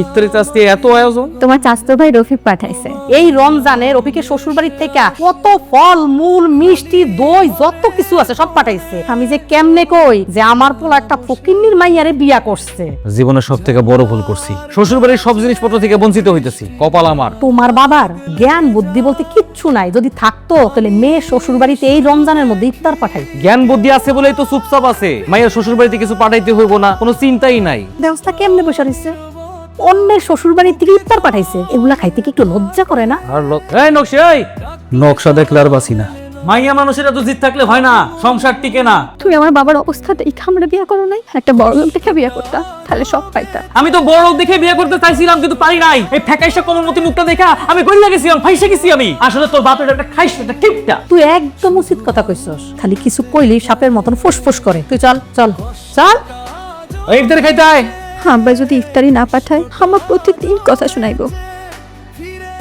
ইফতারিতে আজকে এত আয়োজন? তোমার চাচতো ভাই রফিক পাঠাইছে। এই রমজানে রফিকের শ্বশুর বাড়ির থেকে কত ফল মূল মিষ্টি দই যত কিছু আছে সব পাঠাইছে। আমি যে কেমনে কই যে আমার পোলা একটা ফকিন্নির মাইয়ারে বিয়া করছে। জীবনের সব থেকে বড় ভুল করছি, শ্বশুর বাড়ির সব জিনিসপত্র থেকে বঞ্চিত হইতেছি। কপাল আমার। তোমার বাবার জ্ঞান বুদ্ধি বলতে কিচ্ছু নাই। যদি থাকতো তাহলে মেয়ে শ্বশুর বাড়িতে এই রমজানের মধ্যে ইফতার পাঠাই। জ্ঞান বুদ্ধি আছে বলেই তো চুপচাপ আছে। মায়ের শ্বশুর বাড়িতে কিছু পাঠাইতে হইব না, কোনো চিন্তাই নাই। ব্যবস্থা কেমনে বসে রইছে? অন্যের শ্বশুর বাড়ি থেকে ইফতার পাঠাইছে, এগুলা খাইতে কি একটু লজ্জা করে না? আর এই নকশা, এই নকশা দেখলে আর বাসি না। মাইয়া মানুষের এত জিদ থাকলে হয় না, সংসার টিকে না। তুই আমার বাবার অবস্থাতে এই খামড়া বিয়া করো নাই, একটা বড় লোক দেখে বিয়া করতা, তাহলে সব পাইতা। আমি তো বড় লোক দেখে বিয়ে করতে চাইছিলাম, কিন্তু পারি নাই। এই ফ্যাকাইশা কোমলমতি মুখটা দেখা আমি গইলা গেছিলাম, ফাইসা গেছি আমি। আসলে তোর বাপের একটা খাইছ, একটা কিপটা। তুই একদম উচিত কথা কইছস। খালি কিছু কইলি সাপের মতন ফুসফুস করে। তুই চল চল চল, এই ইফতার খাইতে আয়। আব্বা যদি ইফতারি না পাঠায় আমার প্রতিদিন কথা শোনাইবো।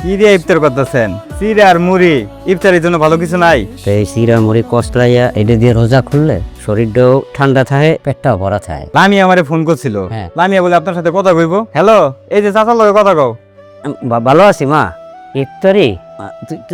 কি দিয়ে ইফতার করতেছেন? চিড়া আর মুড়ি, ইফতারের জন্য ভালো কিছু নাই? এই চিরা মুড়ি কষলাইয়া এটা দিয়ে রোজা খুললে শরীরটাও ঠান্ডা থাকে, পেটটাও ভরা থাকে। লামিয়া আমারে ফোন করছিল। হ্যাঁ। লামিয়া বলে আপনার সাথে কথা কইবো। হ্যালো, এই যে চাচার লগে কথা কও। ভালো আছি মা। ইফতারি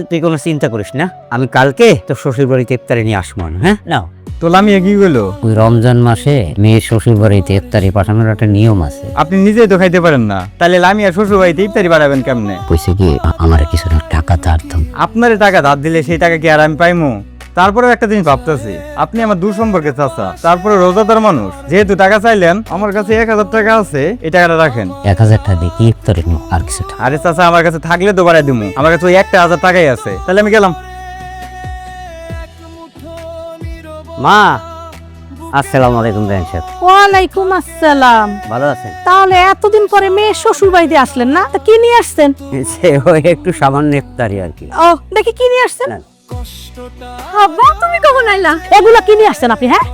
তুই কোনো চিন্তা করিস না, আমি কালকে তোর শ্বশুর বাড়িতে ইফতারি নিয়ে আসবো না। হ্যাঁ নাও। তো লামিয়া কি কইলো? ওই রমজান মাসে মেয়ের শ্বশুর বাড়িতে ইফতারি পাঠানোর একটা নিয়ম আছে। আপনি নিজেই তো খাইতে পারেন না, তাহলে লামিয়া শ্বশুর বাড়িতে ইফতারি বাড়াবেন কেমনে? কইছে কি আমার কিছু টাকা ধার দাও। আপনারে টাকা ধার দিলে সেই টাকা কি আর আমি পাইমু? তারপরেও একটা জিনিস ভাবতেছি, আপনি আমার দূর সম্পর্কে চাচা, তারপরে রোজাদার মানুষ, যেহেতু টাকা চাইলেন, আমার কাছে 1000 টাকা আছে, এই টাকাটা রাখেন। 1000 টাকা দিয়ে কি ইফতারি নিও আর কিছু। আরে চাচা, আমার কাছে থাকলে তো বাড়াই দিমু, আমার কাছে ওই 1000 টাকাই আছে। তাহলে আমি গেলাম। মা আসসালামু আলাইকুম বেন সাহেব। ওয়ালাইকুম আসসালাম। ভালো আছেন? তাহলে এতদিন পরে মেয়ে শ্বশুর বাড়িতে আসলেন না? তা কি নিয়ে আসছেন? সে ওই একটু সামান্য ইফতারি আর কি। ও দেখি কি নিয়ে আসছেন। না। আব্বা তুমি কখন আইলা? এগুলা কি নিয়ে আসছেন আপনি? হ্যাঁ,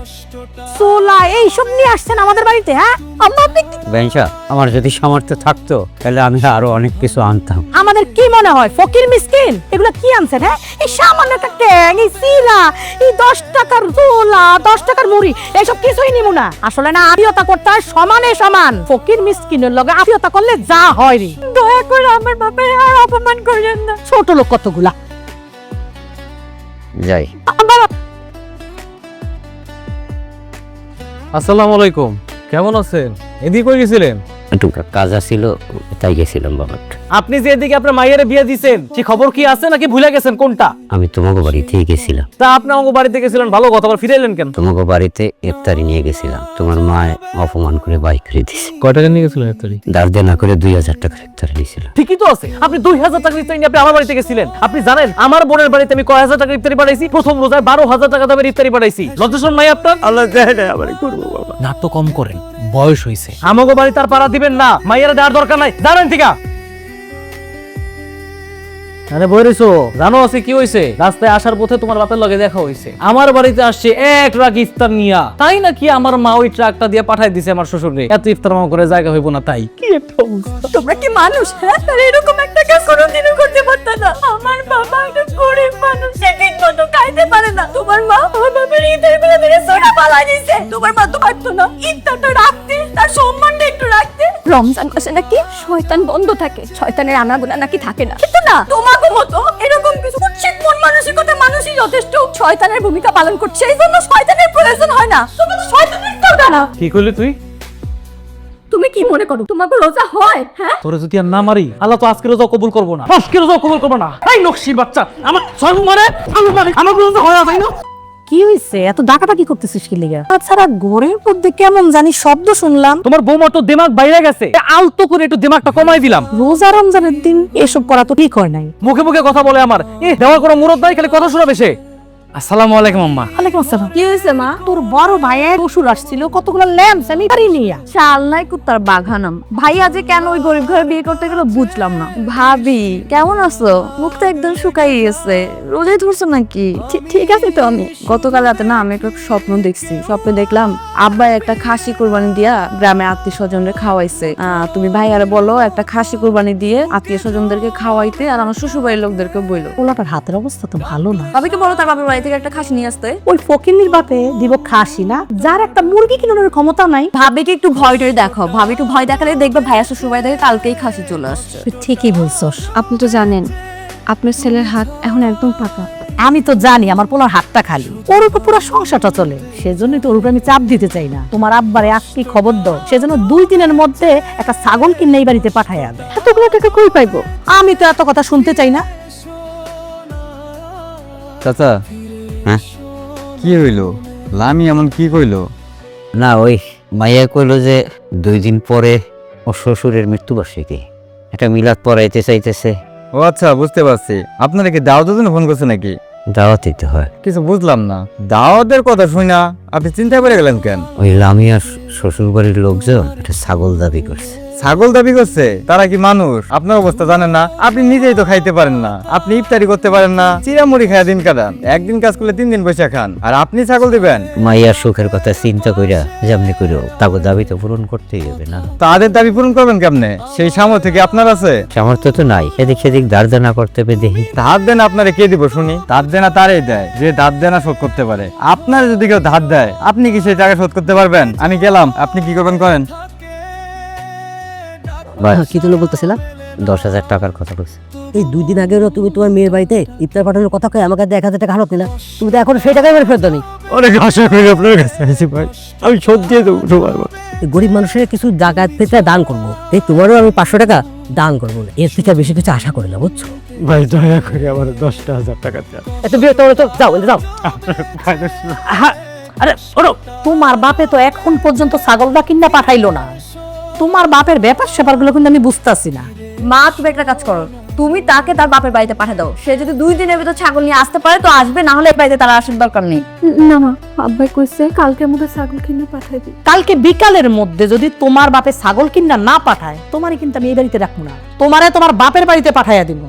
সোলা এইসব নিয়ে আসছেন আমাদের বাড়িতে? হ্যাঁ, আম্মা আপনি বেন সাহেব, আমার যদি সামর্থ্য থাকতো তাহলে আমি আরো অনেক কিছু আনতাম। আমাদের কি মনে হয় ফকির মিসকিন? এগুলা কি আনছেন? হ্যাঁ, এই সামান্য একটা ট্যাং, এই সিলা, এই 10 টাকার সোলা, 10 টাকার মুড়ি, এইসব কিছুই নিমু না। আসলে না, আত্মীয়তা করতে হয় সমানে সমান। ফকির মিসকিনের লগে আত্মীয়তা করলে যা হয় রে। দয়া করে আমার বাবার আর অপমান করেন না। ছোট লোক কতগুলা। যাই। আসসালামু আলাইকুম, কেমন আছেন? এদিকে কই গেছিলেন? একটু কাজ ছিল, তাই গেছিলাম বাবা। আপনি যে এদিকে আপনার মায়ের বিয়ে দিছেন, সে খবর কি আছে নাকি ভুলে গেছেন কোনটা? আমি তোমাকে বাড়িতে গেছিলাম। তা আপনি আমাকে বাড়িতে গেছিলেন ভালো কথা, আবার ফিরে এলেন কেন? তোমাকে বাড়িতে ইফতারি নিয়ে গেছিলাম, তোমার মা অপমান করে বাই করে দিছে। কয় টাকা নিয়ে গেছিলেন ইফতারি? দাঁড় দেনা করে 2000 টাকার ইফতারি নিয়েছিলাম। ঠিকই তো আছে, আপনি 2000 টাকা ইফতারি নিয়ে আপনি আমার বাড়িতে গেছিলেন। আপনি জানেন আমার বোনের বাড়িতে আমি কয় হাজার টাকা ইফতারি পাঠাইছি? প্রথম রোজায় 12000 টাকা দামের ইফতারি পাঠাইছি। লজ্জাশরম নাই আপনার? আল্লাহ দেয় না, আবার করবো বাবা। না তো কম করেন, বয়স হইছে। আমাকে বাড়িতে আর পাড়া দিবেন না, মাইয়ারা দেওয়ার দরকার নাই। জানেন ঠিক আছে? আরে বই রইছো, জানো আছে কি হইছে? রাস্তায় আসার পথে তোমার বাপের লগে দেখা হইছে। আমার বাড়িতে আসছে এক ট্রাক ইফতার নিয়া। তাই নাকি আমার মা ওই ট্রাকটা দিয়ে পাঠাই দিছে আমার শ্বশুরে। এত ইফতার মা করে জায়গা হইব না তাই। কি একটা অবস্থা। তোমরা কি মানুষ? হ্যাঁ, আর এরকম একটা কাজ কোনোদিনও করতে পারত না। আমার বাবা একটা গরিব মানুষ, সে ঠিক মতো খাইতে পারে না। তোমার মা আমার বাবার ঈদের বেলা ধরে সোনা পালাই দিছে। তোমার মা তো পারতো না ইফতারটা রাখতে, তার সম্মানটা একটু রাখতে। রমজান মাসে নাকি শয়তান বন্ধ থাকে, শয়তানের আনাগোনা নাকি থাকে না। কিন্তু না, তোমাকে মতো এরকম কিছু কুৎসিত মন মানসিকতা মানুষই যথেষ্ট শয়তানের ভূমিকা পালন করছে। এই জন্য শয়তানের প্রয়োজন হয় না। তুমি তো শয়তানের দরকার না। কি কইলি তুই? তুমি কি মনে করো তোমাকে রোজা হয়? হ্যাঁ, তোরে যদি আর না মারি, আল্লাহ তো আজকে রোজা কবুল করবো না। আজকে রোজা কবুল করবো না। এই নকশির বাচ্চা, আমার সব মানে আমার রোজা হয় না, তাই না? কি হইছে? এত ডাকাডাকি করতেছিস কি লিগা? তাছাড়া ঘরের মধ্যে কেমন জানি শব্দ শুনলাম। তোমার বৌমার তো দিমাগ বাইরে গেছে, আলতো করে একটু দিমাগটা কমাই দিলাম। রোজা রমজানের দিন এসব করা তো ঠিক হয় নাই। মুখে মুখে কথা বলে আমার, দেওয়ার কোনো মুরত নাই, খালি কথা শোনাবে সে। আসসালামু আলাইকুম আম্মা। ওয়ালাইকুম আসসালাম। কি হয়েছে মা? তোর বড় ভাইয়ের শ্বশুর আসছিল, কতগুলো ল্যাম্পস আমি পারি নিয়া। চাল্লাই কুত্তার বাঘানাম। ভাইয়া যে কেন ওই গরিব ঘরে বিয়ে করতে গেল বুঝলাম না। ভাবি কেমন আছো? মুখটা একদম শুকাই গেছে, রোজাই ধরছো নাকি? ঠিক আছে তো আমি। গতকাল রাতে না আমি একটা স্বপ্ন দেখছি। স্বপ্নে দেখলাম আব্বা একটা খাসি কুরবানি দিয়া গ্রামে আত্মীয় স্বজনদের খাওয়াইছে। তুমি ভাইয়ারে বলো একটা খাসি কুরবানি দিয়ে আত্মীয় স্বজনদেরকে খাওয়াইতে, আর আমার শ্বশুর বাড়ির লোকদেরকে বইলো। পোলাটার হাতের অবস্থা তো ভালো না। ভাবিকে বলো তার বাপের বাড়ি থেকে একটা খাসি নিয়ে আসতে। ওই ফকিন্নির বাপে দিব খাসি না, যার একটা মুরগি কিনানোর ক্ষমতা নাই। ভাবিকে একটু ভয় টয় দেখাও, ভাবি একটু ভয় দেখালে দেখবে ভাইয়া শ্বশুর বাড়ি থেকে কালকেই খাসি চলে আসছে। তুই ঠিকই বলছস। আপনি তো জানেন আপনার ছেলের হাত এখন একদম পাকা। আমি তো জানি আমার পোলার হাতটা খালি, ওর উপর পুরো সংসারটা চলে, সেজন্যই তো ওর উপর আমি চাপ দিতে চাই না। তোমার আব্বারে আজকে খবর দাও, সেজন্য 2 দিনের মধ্যে একটা ছাগল কিনে এই বাড়িতে পাঠাইয়া দেয়। এতগুলো টাকা কই পাইবো? আমি তো এত কথা শুনতে চাই না। চাচা, হ্যাঁ? কি হইলো? লামি এমন কি কইলো? না, ওই মাইয়া কইলো যে 2 দিন পরে ওর শ্বশুরের মৃত্যুবার্ষিকী, একটা মিলাদ পড়াইতে চাইতেছে। ও আচ্ছা, বুঝতে পারছি। আপনারা কি দাওয়াতের জন্য ফোন করছে নাকি? দাওয়াত দিতে হয়। কিছু বুঝলাম না। দাওয়াতের কথা শুনা আপনি চিন্তা করে গেলেন কেন? ওই লামিয়ার শ্বশুর বাড়ির লোকজন একটা ছাগল দাবি করছে। ছাগল দাবি করছে? তারা কি মানুষ? আপনার অবস্থা জানেন না? আপনি নিজেই তো খাইতে পারেন না, আপনি ইফতারি করতে পারেন না, চিরামুড়ি খায় দিন কাটান, একদিন কাজ করলে 3 দিন বসে খান, আর আপনি ছাগল দিবেন? মাইয়ার সুখের কথা চিন্তা কইরা যেমনি কইরো তাকে দাবি তো পূরণ করতেই হবে না? তাদের দাবি পূরণ করবেন কেমনে? সেই সামর্থ্য থেকে আপনার আছে? সামর্থ্য তো নাই, এদিক সেদিক দাঁড় দানা করতে হবে দেখি। ধার দেন আপনারে কে দিব শুনি? ধার দেনা তারই দেয় যে ধার দেনা শোধ করতে পারে। আপনার যদি কেউ ধার দেয়, আপনি কি সেই টাকা শোধ করতে পারবেন? আমি গেলাম, আপনি কি করবেন করেন। বাস, কি তুমি বলতেছিলাম? 10,000 টাকার কথা বলছে। এই 2 দিন আগেও তুমি তোমার মেয়ের বাড়িতে ইফতার পাঠানোর কথা কয়ে আমাকে 1,000 টাকা হারত নিলা। তুমি তো এখন সেই টাকাই মেরে ফেরত দাও। অনেক আশা করি আপনার কাছে আছি ভাই, আমি শোধ দিয়ে দেবো সবার। এই গরিব মানুষের কিছু জায়গা থেকে দান করবো, এই তোমারও আমি 500 টাকা দান করবো না, এর থেকে বেশি কিছু আশা করি না, বুঝছো? ভাই দয়া করে আমার 10,000 টাকা দেন। এত বিরক্ত হলে তো যাও, যাও। আরে ওরো, তোমার বাপে তো এখন পর্যন্ত ছাগলটা কিনা পাঠাইলো না। তোমার বাপের ব্যাপার স্যাপারগুলো কিন্তু আমি বুঝতাছি না। মা তুমি একটা কাজ করো, তুমি তাকে তার বাপের বাড়িতে পাঠিয়ে দাও। সে যদি 2 দিনের ভিতর ছাগল নিয়ে আসতে পারে তো আসবে, না হলে এই বাড়িতে তার আসার দরকার নেই। না মা, আব্বাই কইছে কালকের মধ্যে ছাগল কিনে পাঠাই দিই। কালকে বিকালের মধ্যে যদি তোমার বাপে ছাগল কিনা না পাঠায়, তোমারই কিন্তু আমি এই বাড়িতে রাখবো না, তোমারে তোমার বাপের বাড়িতে পাঠাইয়া দিব।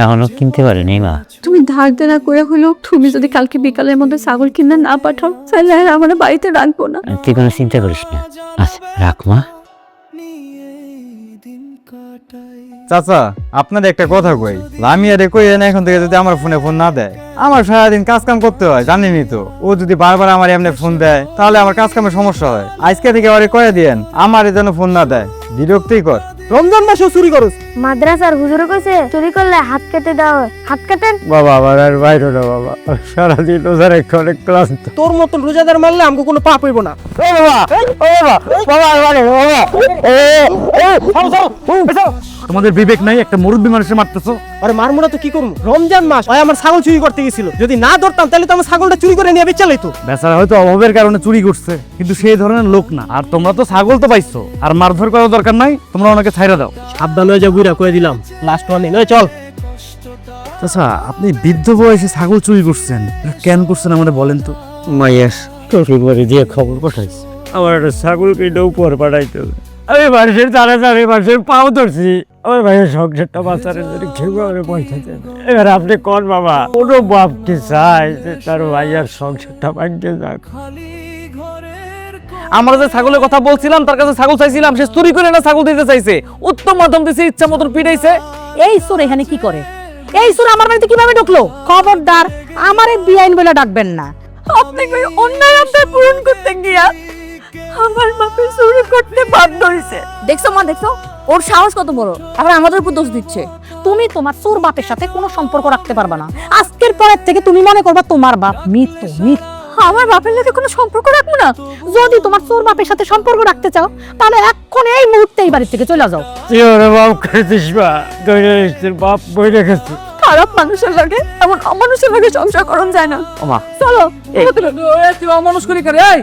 এখনো কিনতে পারেনি মা। তুমি ধার দেনা করে হলো তুমি যদি কালকে বিকালের মধ্যে ছাগল কিনে না পাঠাও, তাহলে আর আমার বাড়িতে রাখবো না। তুই কোনো চিন্তা করিস না। আচ্ছা রাখ মা। চাচা, আপনাদের একটা কথা কই, লামিয়ারে কই না এখন থেকে যদি আমার ফোনে ফোন না দেয়, আমার সারাদিন কাজ কাম করতে হয়, জানেনই তো। ও যদি বারবার আমার এমনি ফোন দেয় তাহলে আমার কাজ কামের সমস্যা হয়। আজকে থেকে ওরে কয়ে দিয়েন আমার যেন ফোন না দেয়, বিরক্তিই কর। রমজান মাসেও চুরি করস? মাদ্রাসার হুজুরে কইছে চুরি করলে হাত কেটে দাও, হাত কাটেন। বাবা আমার আর বাইরে না বাবা, সারাদিন রোজা রেখে অনেক ক্লান্ত। তোর মতন রোজাদার মারলে আমাকে কোনো পাপ হইব না। তোমাদের বিবেক নাই? একটা মুরব্বী মানুষের মারতেছো। আরে মারমুনা তো কি করবো, রমজান মাস, ওই আমার ছাগল চুরি করতে গেছিল, যদি না ধরতাম তাহলে তো আমার ছাগলটা চুরি করে নিয়ে বেচা লাইতো। বেচারা হয়তো অভাবের কারণে চুরি করছে, কিন্তু সেই ধরনের লোক না। আর তোমরা তো ছাগল তো পাইছো, আর মারধর করার দরকার নাই, তোমরা ওনাকে ছাইরা দাও। সাবধান হয়ে যা, বুইরা কয়ে দিলাম, লাস্ট ওয়ার্নিং। ওই চল। আচ্ছা, আপনি বৃদ্ধ বয়সে ছাগল চুরি করছেন, কেন করছেন আমাদের বলেন তো? মাইয়ার শ্বশুর বাড়ি দিয়ে খবর পাঠাইছে আমার একটা ছাগল কিনে উপর পাঠাইতে হবে। আমি মানুষের তাড়াতাড়ি মানুষের পাও ধরছি, আমার ভাইয়ের সংসারটা বাঁচানোর জন্য কেউ আমার পয়সা দেবে। এবার আপনি কোন বাবা, কোনো বাপ কি চায় যে তার ভাইয়ার সংসারটা ভাঙতে যাক? আমরা যে ছাগলের কথা বলছিলাম, তার কাছে ছাগল চাইছিলাম, সে চুরি করে না ছাগল দিতে চাইছে, উত্তম মাধ্যম দিছে, ইচ্ছা মতন পিটাইছে। এই সুর এখানে কি করে? এই সুর আমার বাড়িতে কিভাবে ঢুকলো? খবরদার আমারে বিআইন বলে ডাকবেন না। আপনাকে অন্যায় আবদার পূরণ করতে গিয়া আমার বাপে চুরি করতে বাধ্য হয়েছে। দেখছো মা, দেখছো ওর সাহস কত বড়, আবার আমাদের উপর দোষ দিচ্ছে। তুমি তোমার চোর বাপের সাথে কোনো সম্পর্ক রাখতে পারবা না। আজকের পরের থেকে তুমি মনে করবা তোমার বাপ মৃত। আমার বাপের সাথে কোনো সম্পর্ক রাখবো না। যদি তোমার চোর বাপের সাথে সম্পর্ক রাখতে চাও, তাহলে এখন এই মুহূর্তে এই বাড়ি থেকে চলে যাও। তুই ওরা বাপ খেয়েছিস বা বাপ বই রেখেছি। খারাপ মানুষের লাগে, এমন অমানুষের লাগে সংসার করন যায় না। ওমা, চলো। তুই অমানুষ করি করে। এই